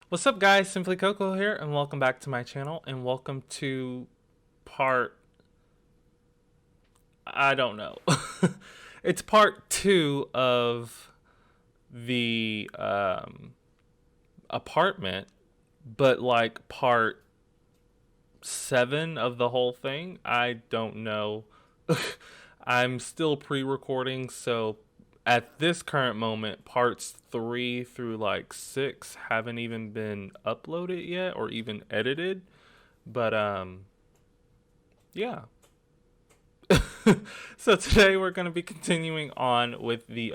What's up, guys? Simply Coco here, and welcome back to my channel, and welcome to part. I don't know. It's part two of the apartment, but like part seven of the whole thing. I don't know. I'm still pre recording, so at this current moment, parts three through like six haven't even been uploaded yet or even edited. But yeah. So today we're going to be continuing on with the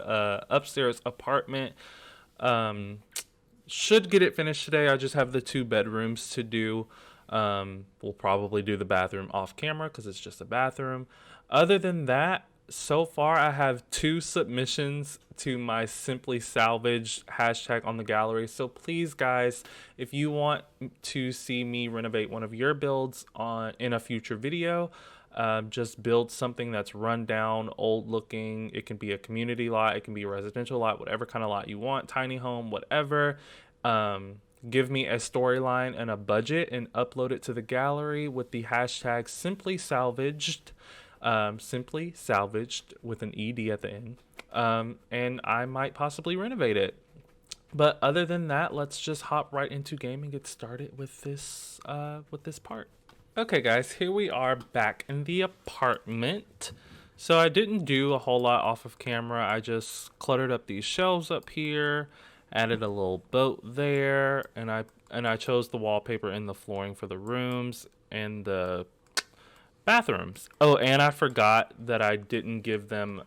upstairs apartment. Um, should get it finished today. I just have the two bedrooms to do. We'll probably do the bathroom off camera because it's just a bathroom. Other than that, so far I have two submissions to my Simply Salvage hashtag on the gallery. So please, guys, if you want to see me renovate one of your builds on in a future video, just build something that's run down, old looking. It can be a community lot, it can be a residential lot, whatever kind of lot you want, tiny home, whatever. Give me a storyline and a budget and upload it to the gallery with the hashtag simply salvaged, simply salvaged with an ed at the end. And I might possibly renovate it. But other than that, let's just hop right into game and get started with this part. Okay, guys, here we are back in the apartment. So I didn't do a whole lot off of camera. I just cluttered up these shelves up here, added a little boat there, and I chose the wallpaper and the flooring for the rooms and the bathrooms. Oh, and I forgot that I didn't give them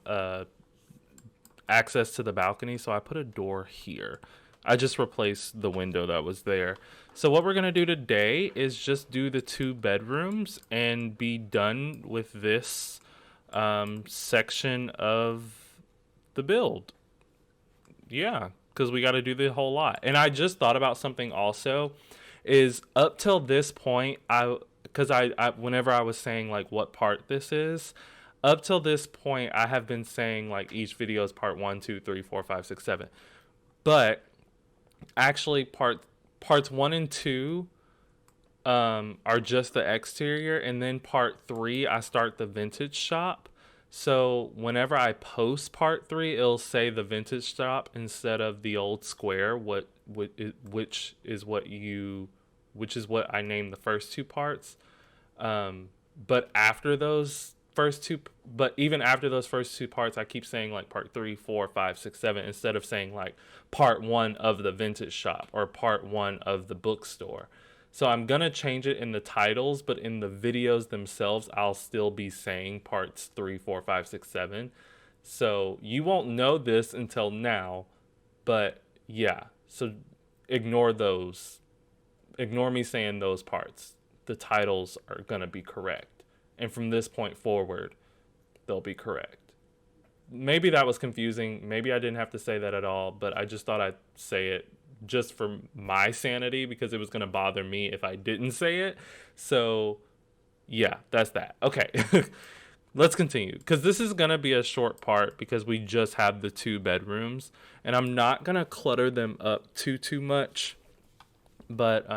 access to the balcony, so I put a door here. I just replaced the window that was there. So what we're going to do today is just do the two bedrooms and be done with this section of the build. Yeah, because we got to do the whole lot. And I just thought about something also is up till this point, because I whenever I was saying like what part this is, up till this point, I have been saying like each video is part 1, 2, 3, 4, 5, 6, 7. But actually parts 1 and 2 are just the exterior, and then part 3 I start the vintage shop. So whenever I post part 3, it'll say the vintage shop instead of the old square, which is what I named the first two parts. But after those first two, but even after those first two parts, I keep saying like part 3, 4, 5, 6, 7 instead of saying like part 1 of the vintage shop or part 1 of the bookstore. So I'm gonna change it in the titles, but in the videos themselves, I'll still be saying parts 3, 4, 5, 6, 7. So you won't know this until now, but yeah. So ignore those. Ignore me saying those parts. The titles are gonna be correct, and from this point forward, they'll be correct. Maybe that was confusing. Maybe I didn't have to say that at all, but I just thought I'd say it just for my sanity because it was going to bother me if I didn't say it. So, yeah, that's that. Okay. Let's continue because this is going to be a short part because we just have the two bedrooms and I'm not going to clutter them up too much. But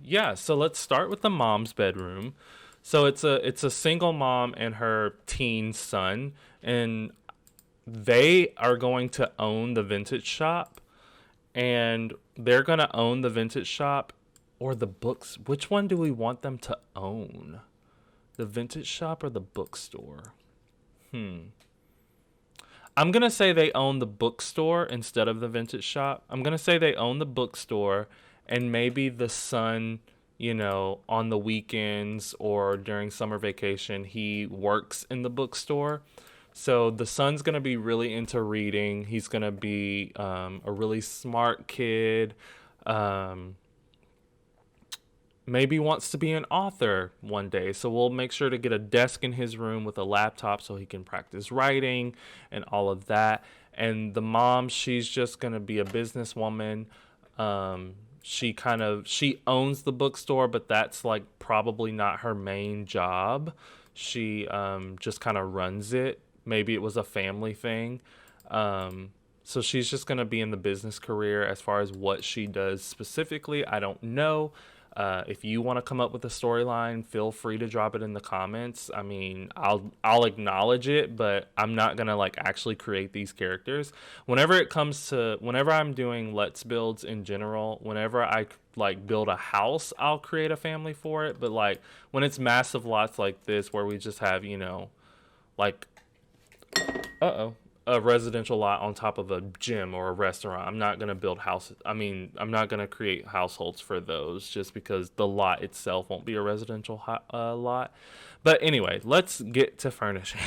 yeah, so let's start with the mom's bedroom. So it's a single mom and her teen son, and they are going to own the vintage shop, and they're going to own the vintage shop or the books. Which one do we want them to own? The vintage shop or the bookstore? I'm going to say they own the bookstore instead of the vintage shop. I'm going to say they own the bookstore, and maybe the son, on the weekends or during summer vacation, he works in the bookstore. So the son's going to be really into reading. He's going to be a really smart kid. Maybe wants to be an author one day. So we'll make sure to get a desk in his room with a laptop so he can practice writing and all of that. And the mom, she's just going to be a businesswoman. She owns the bookstore, but that's like probably not her main job. She just kind of runs it. Maybe it was a family thing. So she's just going to be in the business career. As far as what she does specifically, I don't know. If you want to come up with a storyline, feel free to drop it in the comments. I mean, I'll acknowledge it, but I'm not gonna like actually create these characters. Whenever I'm doing let's builds in general, whenever I like build a house, I'll create a family for it. But like when it's massive lots like this, where we just have like a residential lot on top of a gym or a restaurant. I'm not going to build houses. I mean, I'm not going to create households for those just because the lot itself won't be a residential lot. But anyway, let's get to furnishing.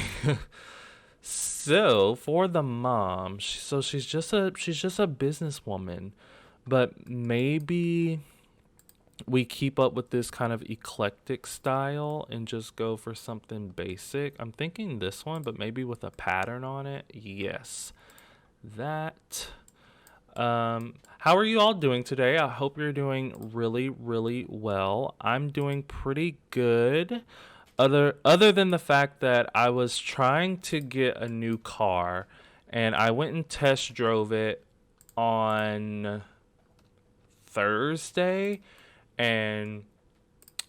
So for the mom, she's just a businesswoman, but maybe we keep up with this kind of eclectic style and just go for something basic. I'm thinking this one, but maybe with a pattern on it. Yes, that. How are you all doing today? I hope you're doing really, really well. I'm doing pretty good. Other than the fact that I was trying to get a new car, and I went and test drove it on Thursday. And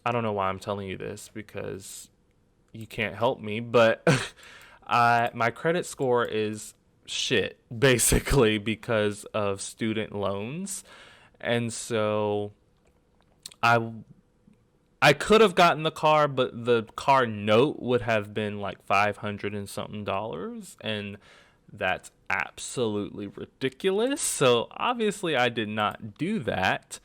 I don't know why I'm telling you this because you can't help me, but my credit score is shit basically because of student loans. And so I could have gotten the car, but the car note would have been like 500 and something dollars, and that's absolutely ridiculous. So obviously I did not do that.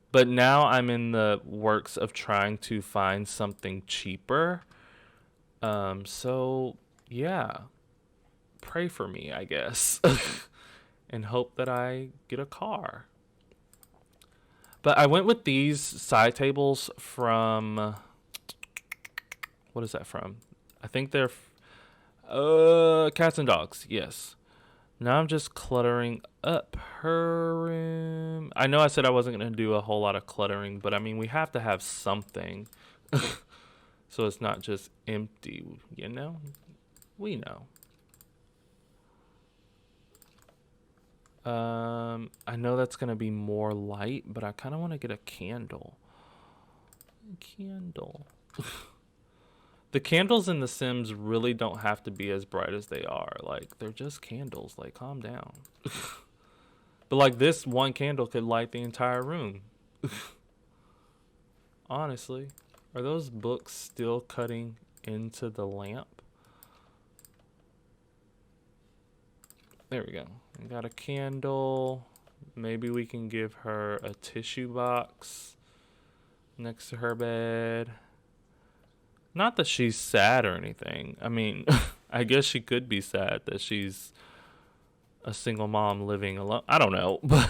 But now I'm in the works of trying to find something cheaper. So yeah, pray for me, I guess, and hope that I get a car. But I went with these side tables from, what is that from? I think they're Cats and Dogs. Yes. Now I'm just cluttering up her room. I know I said I wasn't going to do a whole lot of cluttering, but I mean, we have to have something. So it's not just empty, you know? We know. I know that's going to be more light, but I kind of want to get a candle. The candles in The Sims really don't have to be as bright as they are. Like, they're just candles. Like, calm down. But, like, this one candle could light the entire room. Honestly. Are those books still cutting into the lamp? There we go. We got a candle. Maybe we can give her a tissue box next to her bed. Not that she's sad or anything. I mean, I guess she could be sad that she's a single mom living alone. I don't know. But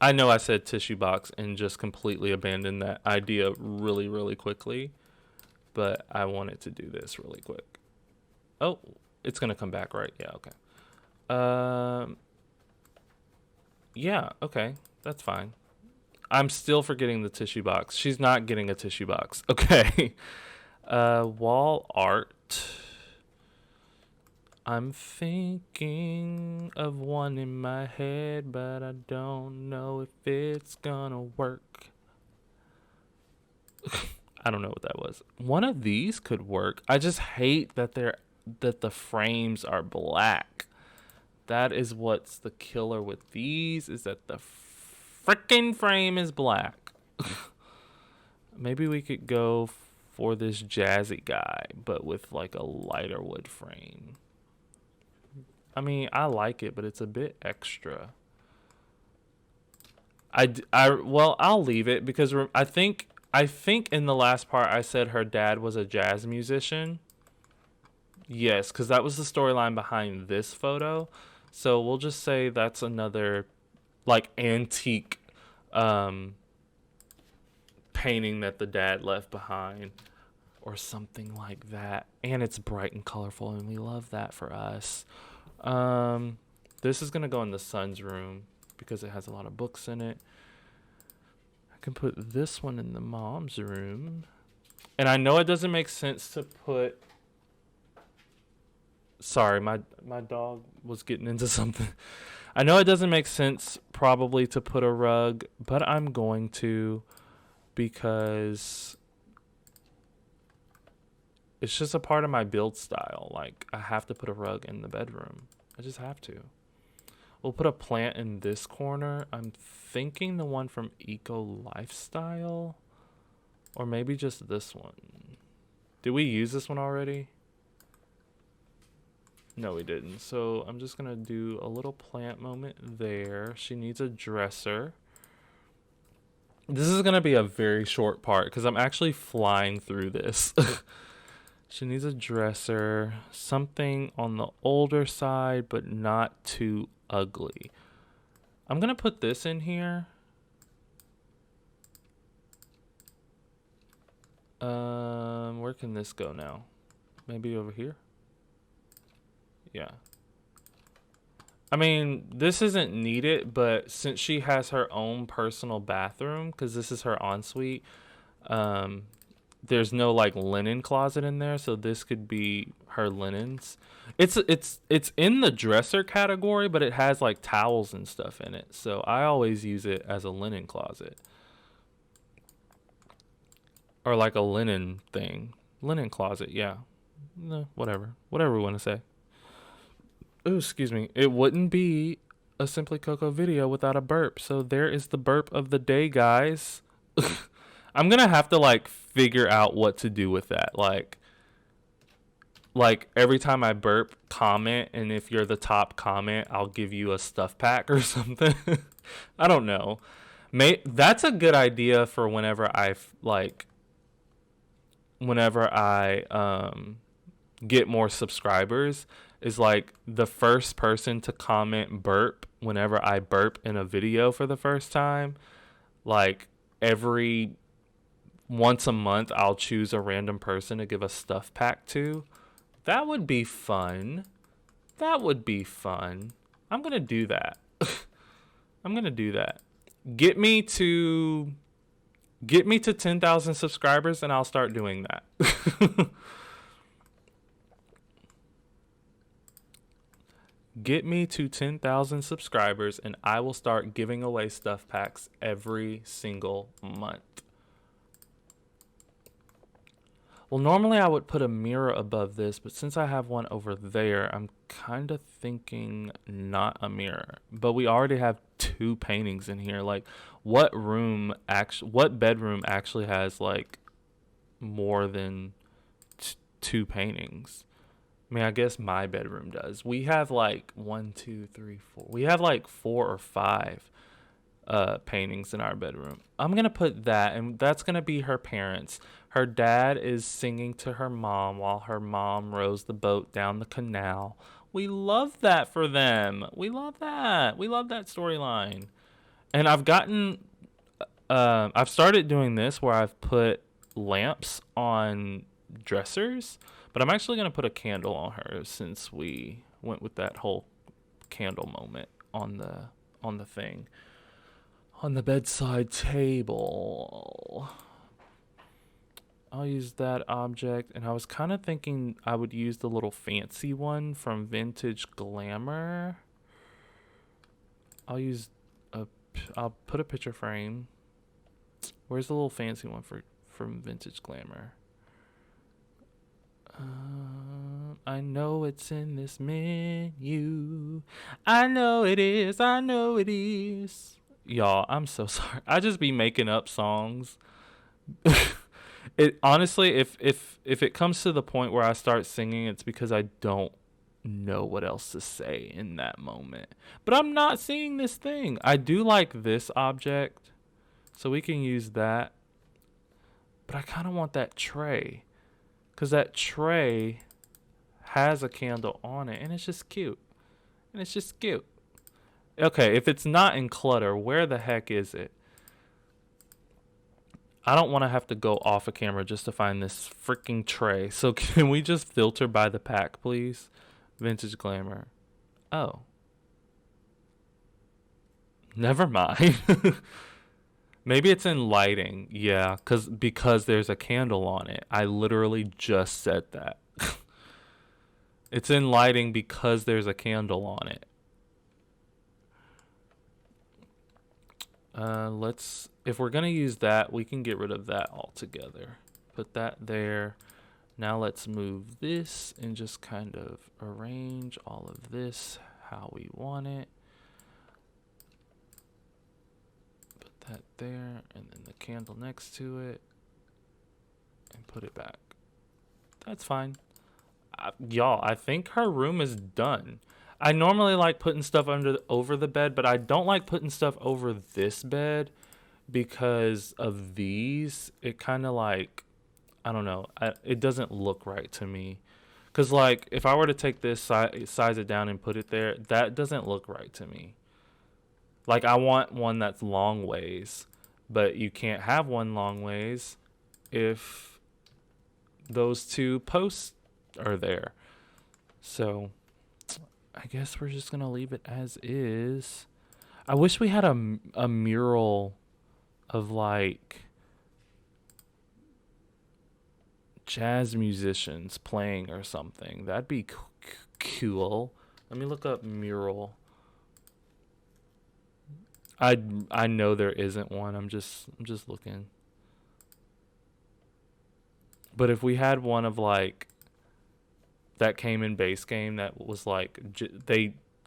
I know I said tissue box and just completely abandoned that idea really, really quickly. But I wanted to do this really quick. Oh, it's going to come back, right? Yeah, okay. Yeah, okay. That's fine. I'm still forgetting the tissue box. She's not getting a tissue box. Okay. Wall art. I'm thinking of one in my head, but I don't know if it's gonna work. I don't know what that was. One of these could work. I just hate that the frames are black. That is what's the killer with these, is that the freaking frame is black. Maybe we could go for this jazzy guy, but with like a lighter wood frame. I mean, I like it, but it's a bit extra. Well, I'll leave it because I think in the last part I said her dad was a jazz musician. Yes, because that was the storyline behind this photo. So we'll just say that's another like antique painting that the dad left behind or something like that. And it's bright and colorful, and we love that for us. This is gonna go in the son's room because it has a lot of books in it. I can put this one in the mom's room. And I know it doesn't make sense to put Sorry, my dog was getting into something. I know it doesn't make sense probably to put a rug, but I'm going to because it's just a part of my build style. Like, I have to put a rug in the bedroom. I just have to. We'll put a plant in this corner. I'm thinking the one from Eco Lifestyle. Or maybe just this one. Did we use this one already? No, we didn't. So I'm just going to do a little plant moment there. She needs a dresser. This is going to be a very short part because I'm actually flying through this. She needs a dresser. Something on the older side, but not too ugly. I'm going to put this in here. Where can this go now? Maybe over here? Yeah. I mean, this isn't needed, but since she has her own personal bathroom, because this is her ensuite, there's no like linen closet in there, so this could be her linens. It's in the dresser category, but it has like towels and stuff in it. So I always use it as a linen closet. Or like a linen thing. Linen closet, yeah. No, whatever. Whatever we want to say. Oh, excuse me. It wouldn't be a Simply Coco video without a burp. So there is the burp of the day, guys. I'm going to have to like figure out what to do with that. Like every time I burp, comment, and if you're the top comment, I'll give you a stuff pack or something. I don't know. That's a good idea for whenever I get more subscribers, is like the first person to comment burp whenever I burp in a video for the first time. Like every once a month I'll choose a random person to give a stuff pack to. That would be fun. That would be fun. I'm going to do that. I'm going to do that. Get me to 10,000 subscribers and I'll start doing that. Get me to 10,000 subscribers and I will start giving away stuff packs every single month. Well, normally I would put a mirror above this, but since I have one over there, I'm kind of thinking not a mirror. But we already have 2 paintings in here. Like, what bedroom actually has like more than 2 paintings? I mean, I guess my bedroom does. We have like 1, 2, 3, 4. We have like 4 or 5 paintings in our bedroom. I'm gonna put that, and that's gonna be her parents. Her dad is singing to her mom while her mom rows the boat down the canal. We love that for them. We love that. We love that storyline. And I've started doing this where I've put lamps on dressers, but I'm actually gonna put a candle on her since we went with that whole candle moment on the thing. On the bedside table. I'll use that object, and I was kind of thinking I would use the little fancy one from Vintage Glamour. I'll put a picture frame. Where's the little fancy one from Vintage Glamour? I know it's in this menu. I know it is. I know it is. Y'all, I'm so sorry. I just be making up songs. It honestly, if it comes to the point where I start singing, it's because I don't know what else to say in that moment. But I'm not seeing this thing. I do like this object, so we can use that. But I kind of want that tray, because that tray has a candle on it, and it's just cute. Okay, if it's not in clutter, where the heck is it? I don't want to have to go off a camera just to find this freaking tray. So can we just filter by the pack, please? Vintage Glamour. Oh. Never mind. Maybe it's in lighting. Yeah, because there's a candle on it. I literally just said that. It's in lighting because there's a candle on it. If we're gonna use that, we can get rid of that altogether. Put that there. Now let's move this and just kind of arrange all of this how we want it. Put that there, and then the candle next to it, and put it back. That's fine. Y'all, I think her room is done. I normally like putting stuff over the bed, but I don't like putting stuff over this bed because of these. It kind of like, I don't know, it doesn't look right to me. Because, like, if I were to take this, size it down and put it there, that doesn't look right to me. Like, I want one that's long ways, but you can't have one long ways if those two posts are there. So I guess we're just gonna leave it as is. I wish we had a mural of like jazz musicians playing or something. That'd be cool. Let me look up mural. I know there isn't one. I'm just looking. But if we had one of like that came in base game that was like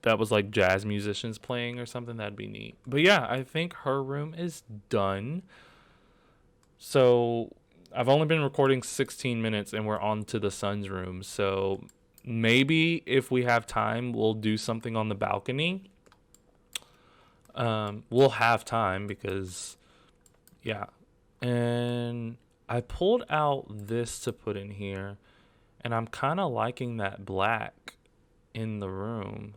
that was like jazz musicians playing or something, that'd be neat. But yeah, I think her room is done. So I've only been recording 16 minutes and we're on to the son's room. So maybe if we have time, we'll do something on the balcony. We'll have time because, yeah. And I pulled out this to put in here, and I'm kind of liking that black in the room.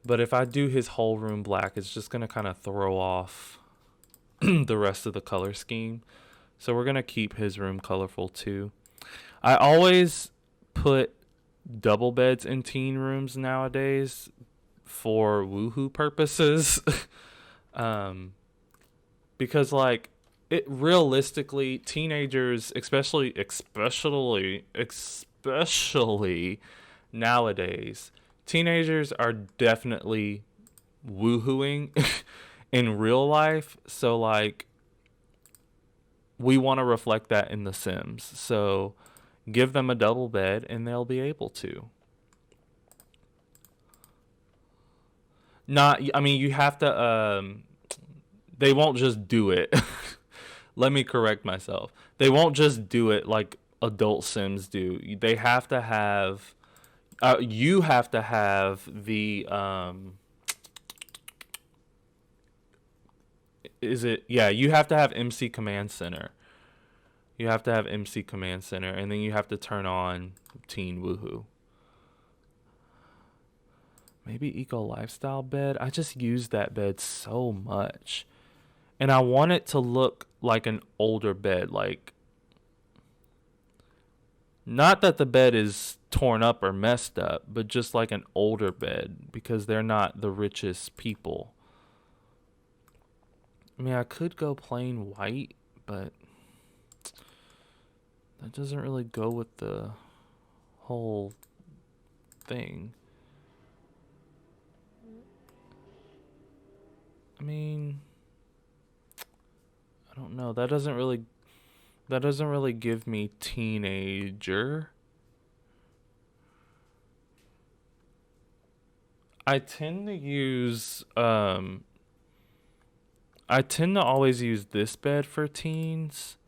But if I do his whole room black, it's just going to kind of throw off the rest of the color scheme. So we're going to keep his room colorful too. I always put double beds in teen rooms nowadays for woohoo purposes. Because like it realistically, teenagers, especially nowadays, teenagers are definitely woohooing in real life. So like we want to reflect that in The Sims. So give them a double bed and they'll be able to. I mean, you have to, they won't just do it. Let me correct myself. They won't just do it like adult Sims do. They have to have, you have to have the, you have to have MC Command Center. You have to have MC Command Center, and then you have to turn on Teen Woohoo. Maybe Eco Lifestyle bed. I just use that bed so much. And I want it to look like an older bed. Like, not that the bed is torn up or messed up, but just like an older bed because they're not the richest people. I mean, I could go plain white, but that doesn't really go with the whole thing. I mean, I don't know. That doesn't really give me teenager. I tend to always use this bed for teens,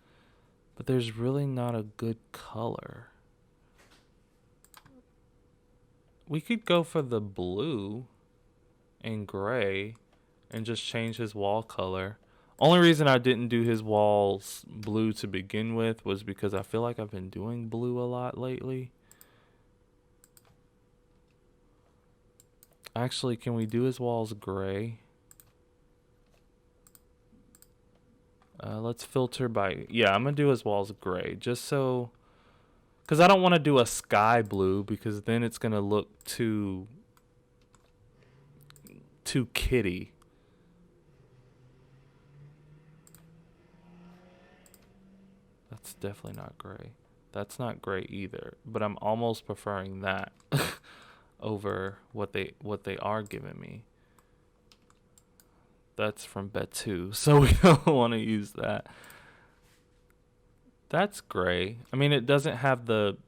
but there's really not a good color. We could go for the blue and gray and just change his wall color. Only reason I didn't do his walls blue to begin with was because I feel like I've been doing blue a lot lately. Actually, can we do his walls gray? Let's filter by... Yeah, I'm going to do his walls gray. Just so... Because I don't want to do a sky blue because then it's going to look too kitty. That's definitely not gray. That's not great either, but I'm almost preferring that over what they are giving me. That's from bed 2, so we don't want to use that. That's gray. I mean, it doesn't have the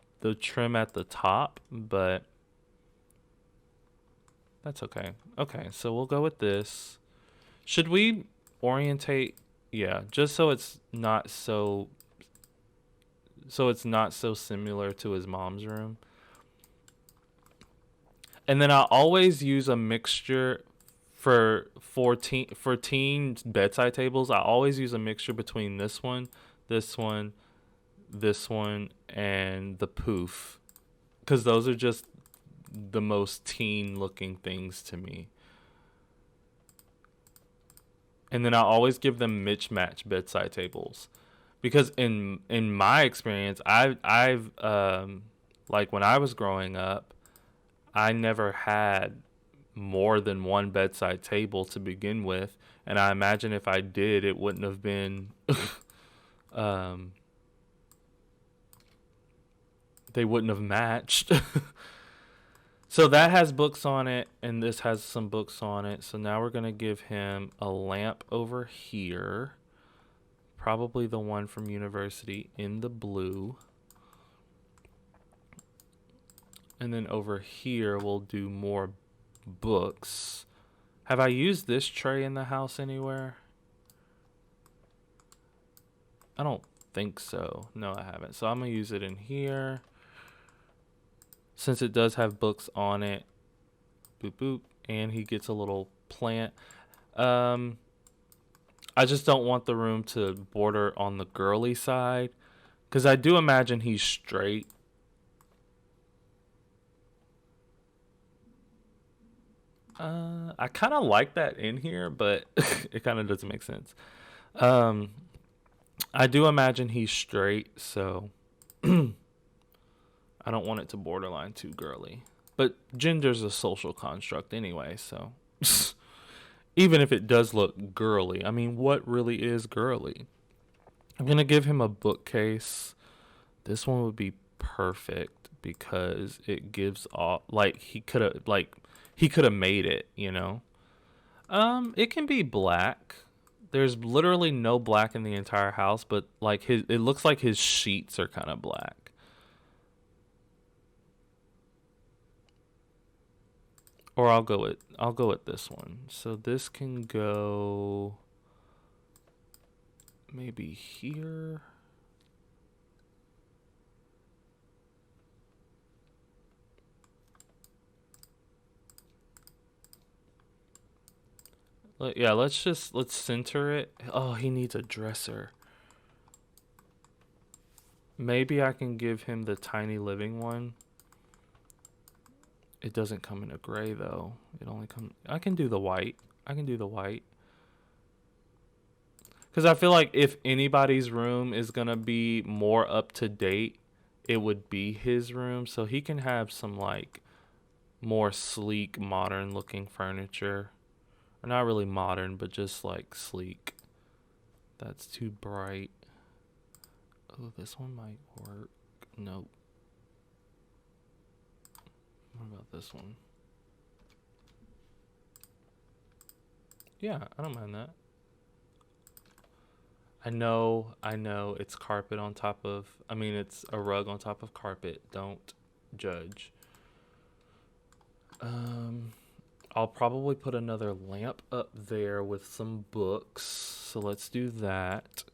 trim at the top, but that's okay. Okay, so we'll go with this. Should we orientate? Yeah, just so it's not so similar to his mom's room. And then I always use a mixture for teen bedside tables. I always use a mixture between this one, this one, this one, and the poof, because those are just the most teen looking things to me. And then I always give them mismatched bedside tables, because in my experience, I've like when I was growing up, I never had more than one bedside table to begin with, and I imagine if I did, it wouldn't have been um they wouldn't have matched. So that has books on it, and this has some books on it. So now we're gonna give him a lamp over here, probably the one from university in the blue. And then over here we'll do more books. Have I used this tray in the house anywhere? I don't think so. No, I haven't. So I'm gonna use it in here. Since it does have books on it. Boop boop. And he gets a little plant. I just don't want the room to border on the girly side, because I do imagine he's straight. I kind of like that in here, but it kind of doesn't make sense. Um, I do imagine he's straight, so I don't want it to borderline too girly. But gender's a social construct anyway, so even if it does look girly, I mean, what really is girly? I'm going to give him a bookcase. This one would be perfect because it gives off like he could have made it, you know. It can be black. There's literally no black in the entire house, but like it looks like his sheets are kind of black. Or I'll go with this one. So this can go maybe here. Yeah, let's center it. Oh, he needs a dresser. Maybe I can give him the tiny living one. It doesn't come in a gray though. It only comes. I can do the white. Because I feel like if anybody's room is gonna be more up to date, it would be his room. So he can have some like more sleek, modern looking furniture. Or not really modern, but just like sleek. That's too bright. Oh, this one might work. Nope. What about this one? Yeah, I don't mind that. I know, it's carpet on top of, I mean, it's a rug on top of carpet. Don't judge. I'll probably put another lamp up there with some books. So let's do that.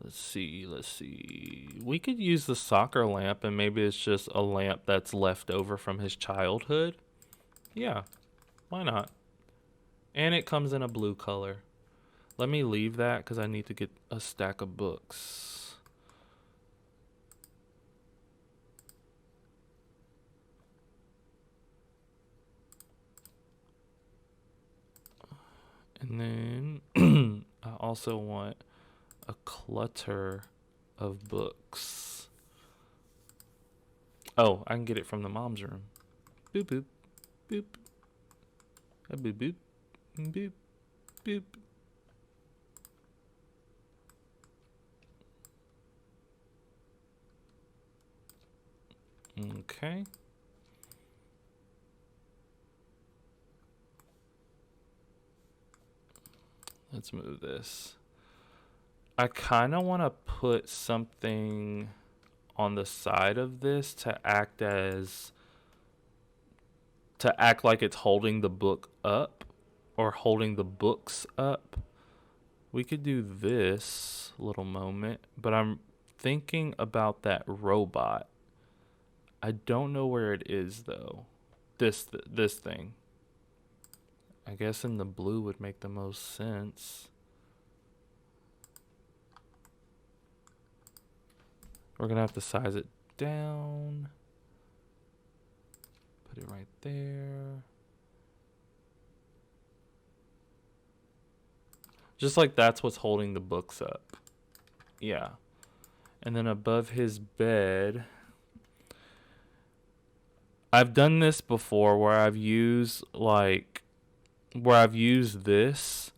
Let's see. We could use the soccer lamp, and maybe it's just a lamp that's left over from his childhood. Yeah, why not? And it comes in a blue color. Let me leave that because I need to get a stack of books. And then I also want a clutter of books. Oh, I can get it from the mom's room. Boop, boop, boop. A boop, boop, boop, boop. Okay. Let's move this. I kind of want to put something on the side of this to act like it's holding the book up or holding the books up. We could do this little moment, but I'm thinking about that robot. I don't know where it is though. This thing. I guess in the blue would make the most sense. We're gonna have to size it down. Put it right there. Just like that's what's holding the books up. Yeah. And then above his bed, I've done this before where I've used this,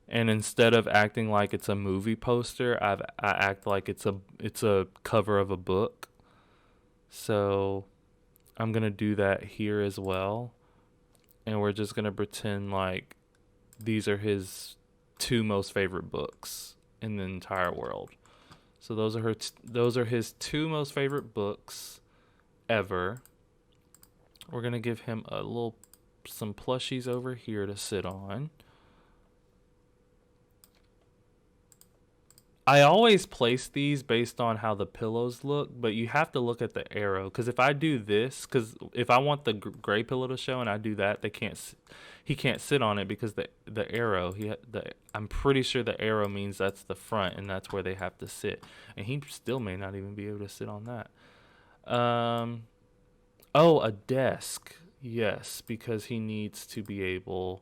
and instead of acting like it's a movie poster, I act like it's a cover of a book. So I'm going to do that here as well. And we're just going to pretend like these are his two most favorite books in the entire world. So those are his two most favorite books ever. We're going to give him some plushies over here to sit on. I always place these based on how the pillows look, but you have to look at the arrow. Because if I do this, because if I want the gray pillow to show and I do that, he can't sit on it because the arrow, I'm pretty sure the arrow means that's the front and that's where they have to sit. And he still may not even be able to sit on that. Oh, a desk. Yes, because he needs to be able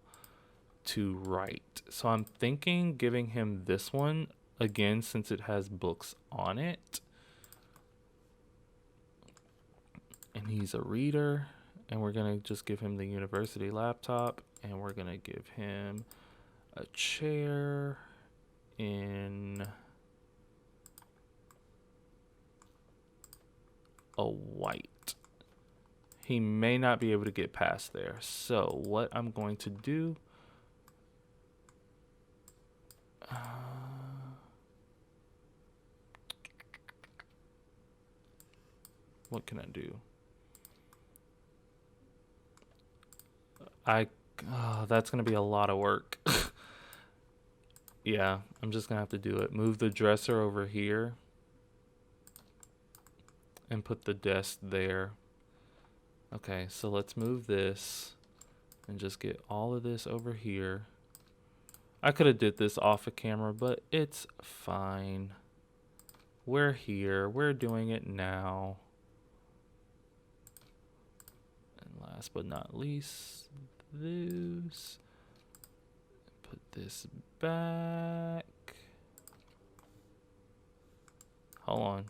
to write. So I'm thinking giving him this one again since it has books on it. And he's a reader. And we're going to just give him the university laptop. And we're going to give him a chair in a white. He may not be able to get past there. So what I'm going to do... what can I do? That's going to be a lot of work. Yeah, I'm just going to have to do it. Move the dresser over here. And put the desk there. Okay, so let's move this. And just get all of this over here. I could have did this off of camera, but it's fine. We're here. We're doing it now. And last but not least, this. Put this back. Hold on.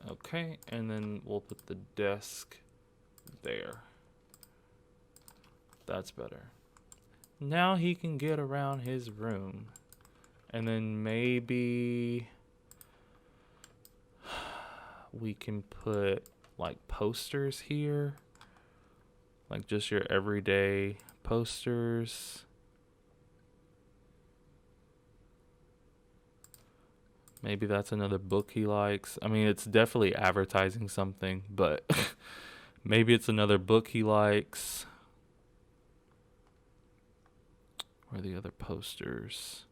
Okay, and then we'll put the desk there. That's better. Now he can get around his room. And then maybe we can put like posters here. Like just your everyday posters. Maybe that's another book he likes. I mean, it's definitely advertising something, but maybe it's another book he likes. Where are the other posters?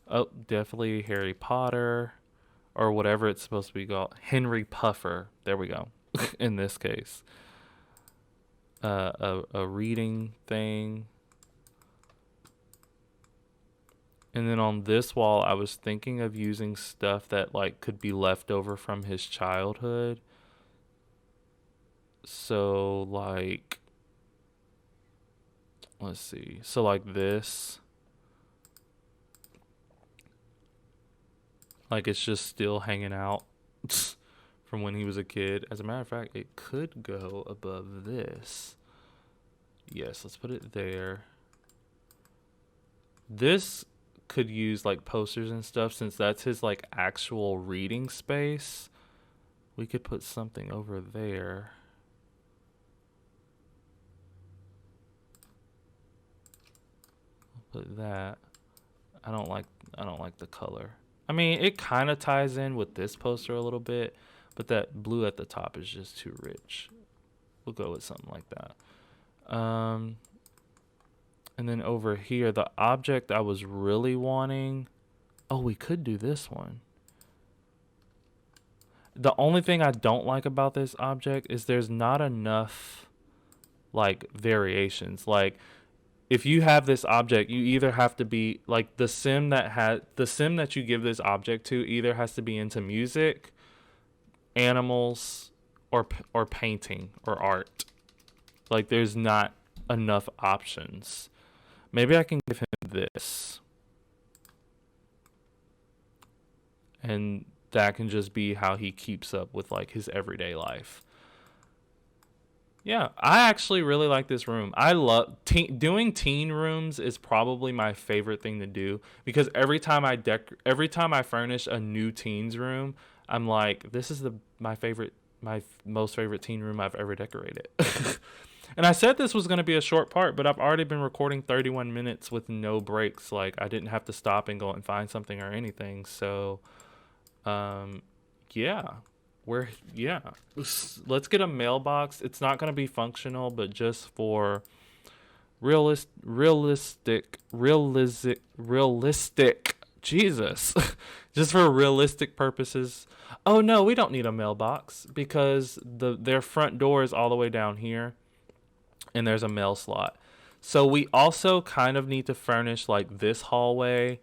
Oh, definitely Harry Potter or whatever it's supposed to be called. Henry Puffer. There we go. In this case. A reading thing. And then on this wall, I was thinking of using stuff that like could be left over from his childhood. So like, let's see. So like this. Like it's just still hanging out from when he was a kid. As a matter of fact, it could go above this. Yes, let's put it there. This could use like posters and stuff, since that's his like actual reading space. We could put something over there. Put that. I don't like the color. I mean, it kind of ties in with this poster a little bit, but that blue at the top is just too rich. We'll go with something like that. And then over here, the object I was really wanting. Oh, we could do this one. The only thing I don't like about this object is there's not enough like variations. Like if you have this object, you either have to be like the sim that you give this object to either has to be into music, animals, or painting or art. Like there's not enough options. Maybe I can give him this. And that can just be how he keeps up with like his everyday life. Yeah, I actually really like this room. I love doing teen rooms is probably my favorite thing to do, because every time I furnish a new teens room, I'm like, this is my most favorite teen room I've ever decorated. And I said this was going to be a short part, but I've already been recording 31 minutes with no breaks. Like I didn't have to stop and go and find something or anything. So yeah. Let's get a mailbox. It's not going to be functional, but just for realistic Jesus. Just for realistic purposes. Oh no, we don't need a mailbox because their front door is all the way down here and there's a mail slot. So we also kind of need to furnish like this hallway,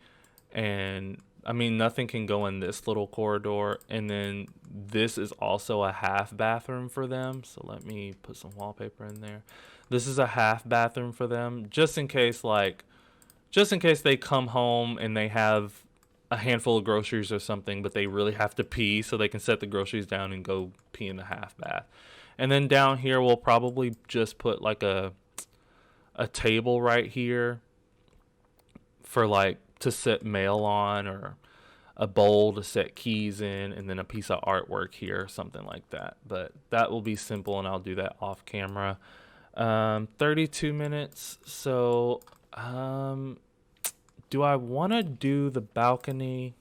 and I mean, nothing can go in this little corridor. And then this is also a half bathroom for them. So let me put some wallpaper in there. This is a half bathroom for them, just in case they come home and they have a handful of groceries or something, but they really have to pee, so they can set the groceries down and go pee in the half bath. And then down here, we'll probably just put like a table right here for like to set mail on, or a bowl to set keys in, and then a piece of artwork here, something like that. But that will be simple, and I'll do that off camera. 32 minutes. So do I want to do the balcony?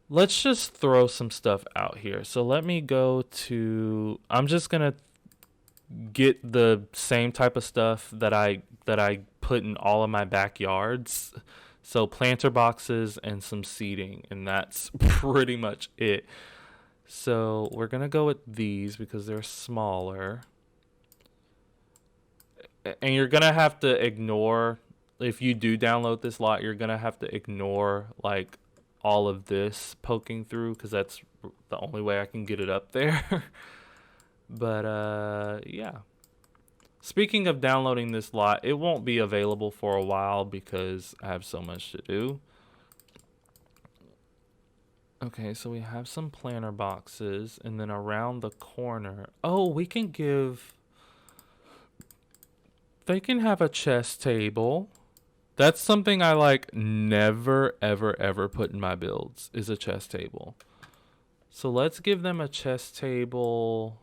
Let's just throw some stuff out here. So let me go to, I'm just going to get the same type of stuff that I put in all of my backyards. So planter boxes and some seating, and that's pretty much it. So we're going to go with these because they're smaller. And you're going to have to ignore, if you do download this lot, you're going to have to ignore like all of this poking through, because that's the only way I can get it up there. But yeah. Speaking of downloading this lot, it won't be available for a while because I have so much to do. Okay, so we have some planter boxes, and then around the corner, oh, they can have a chess table. That's something I like never, ever, ever put in my builds, is a chess table. So let's give them a chess table.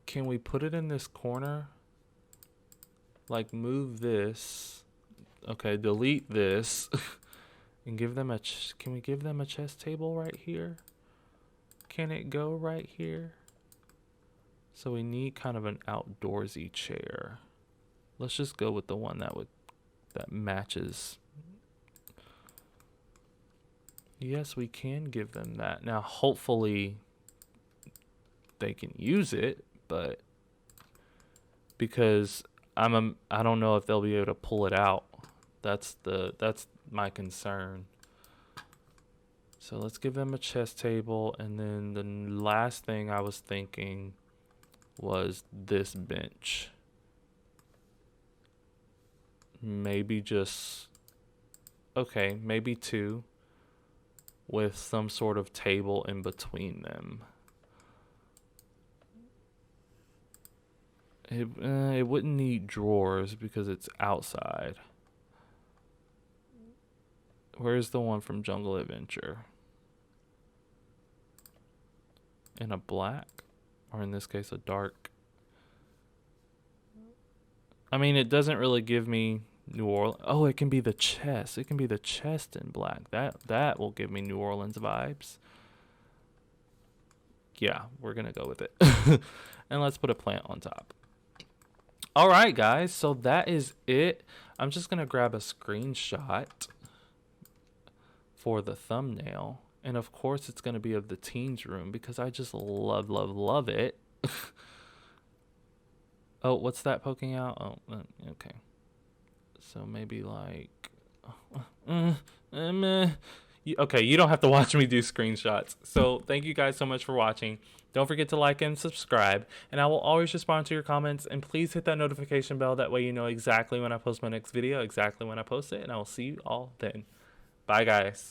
Can we put it in this corner? Like move this. Okay, delete this. And give them can we give them a chess table right here? Can it go right here? So we need kind of an outdoorsy chair. Let's just go with the one that matches. Yes, we can give them that. Now, hopefully they can use it, but because I don't know if they'll be able to pull it out. That's my concern. So let's give them a chess table, and then the last thing I was thinking was this bench. Maybe maybe two with some sort of table in between them. It wouldn't need drawers because it's outside. Where's the one from Jungle Adventure? In a black, or in this case, a dark. I mean, it doesn't really give me New Orleans. Oh, it can be the chest. It can be the chest in black. That will give me New Orleans vibes. Yeah, we're gonna go with it. And let's put a plant on top. All right, guys. So that is it. I'm just gonna grab a screenshot for the thumbnail, and of course, it's gonna be of the teens room because I just love it. Oh, what's that poking out? Oh, okay. So maybe like, okay, you don't have to watch me do screenshots. So thank you guys so much for watching. Don't forget to like and subscribe, and I will always respond to your comments. And please hit that notification bell. That way you know exactly when I post my next video, exactly when I post it, and I will see you all then. Bye, guys.